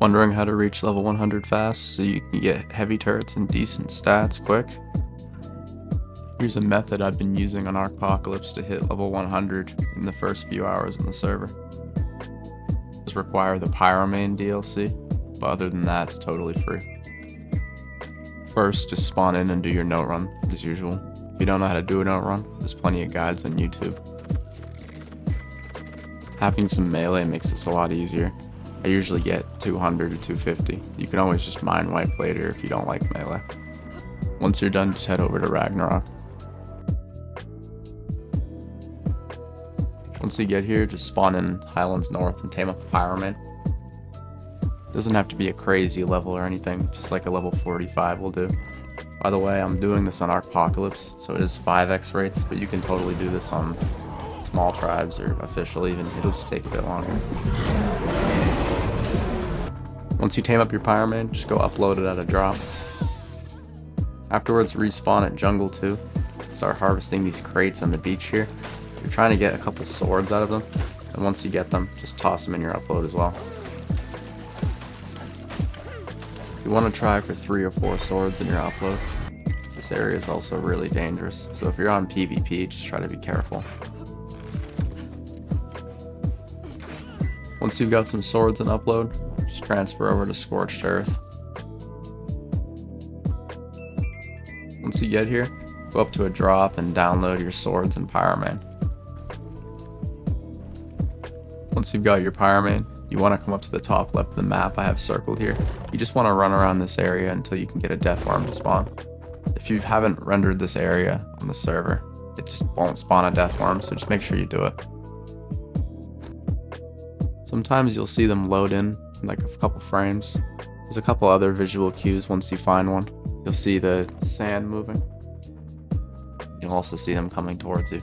Wondering how to reach level 100 fast so you can get heavy turrets and decent stats quick? Here's a method I've been using on Arcpocalypse to hit level 100 in the first few hours on the server. It does require the Pyromane DLC, but other than that it's totally free. First, just spawn in and do your note run, as usual. If you don't know how to do a note run, there's plenty of guides on YouTube. Having some melee makes this a lot easier. I usually get 200 to 250. You can always just mine wipe later if you don't like melee. Once you're done, just head over to Ragnarok. Once you get here, just spawn in Highlands North and tame up a Pyromane. Doesn't have to be a crazy level or anything, just like a level 45 will do. By the way, I'm doing this on Arcpocalypse, so it is 5x rates, but you can totally do this on small tribes or official even. It'll just take a bit longer. Once you tame up your Pyromane, just go upload it at a drop. Afterwards, respawn at Jungle 2. Start harvesting these crates on the beach here. You're trying to get a couple swords out of them, and once you get them, just toss them in your upload as well. You want to try for 3 or 4 swords in your upload. This area is also really dangerous, so if you're on PvP, just try to be careful. Once you've got some swords in upload, just transfer over to Scorched Earth. Once you get here, go up to a drop and download your swords and Pyromane. Once you've got your Pyromane, you want to come up to the top left of the map I have circled here. You just want to run around this area until you can get a death worm to spawn. If you haven't rendered this area on the server, it just won't spawn a death worm, so just make sure you do it. Sometimes you'll see them load in like a couple frames. There's a couple other visual cues once you find one. You'll see the sand moving. You'll also see them coming towards you.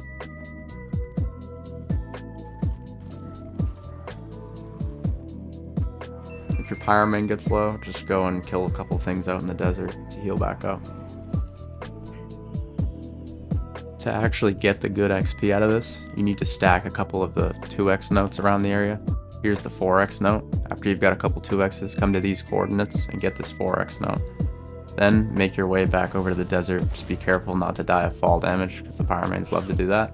If your Pyromane gets low, just go and kill a couple things out in the desert to heal back up. To actually get the good XP out of this, you need to stack a couple of the 2x notes around the area. Here's the 4x note. After you've got a couple 2x's, come to these coordinates and get this 4x note. Then make your way back over to the desert. Just be careful not to die of fall damage, because the Pyromanes love to do that.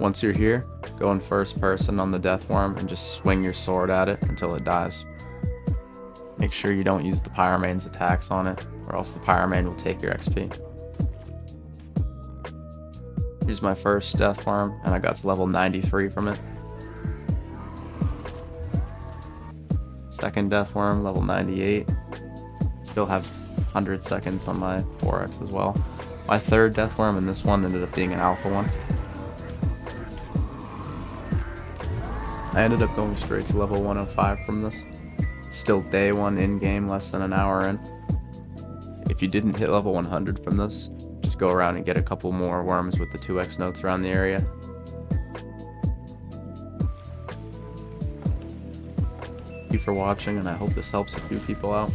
Once you're here, go in first person on the death worm and just swing your sword at it until it dies. Make sure you don't use the Pyromane's attacks on it, or else the Pyromane will take your XP. Here's my first death worm, and I got to level 93 from it. Second death worm, level 98. Still have 100 seconds on my 4x as well. My third death worm, and this one ended up being an alpha one. I ended up going straight to level 105 from this. It's still day 1 in-game, less than an hour in. If you didn't hit level 100 from this, just go around and get a couple more worms with the 2x notes around the area. Thank you for watching, and I hope this helps a few people out.